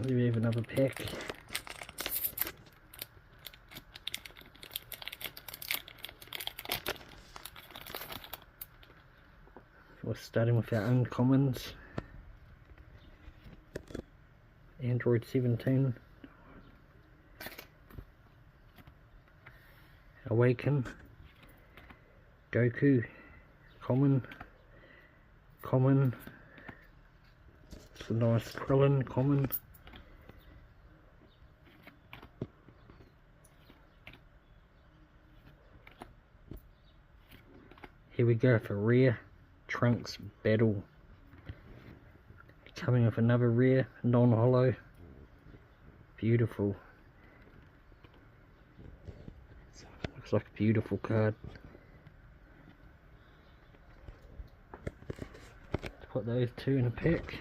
We have another pack. We're starting with our uncommons. Android 17. Awaken. Goku. Common. Common. It's a nice Krillin. Common. Here we go for rare. Trunks Battle. Coming with another rare, non-hollow. Beautiful. Looks like a beautiful card. Let's put those two in a pack.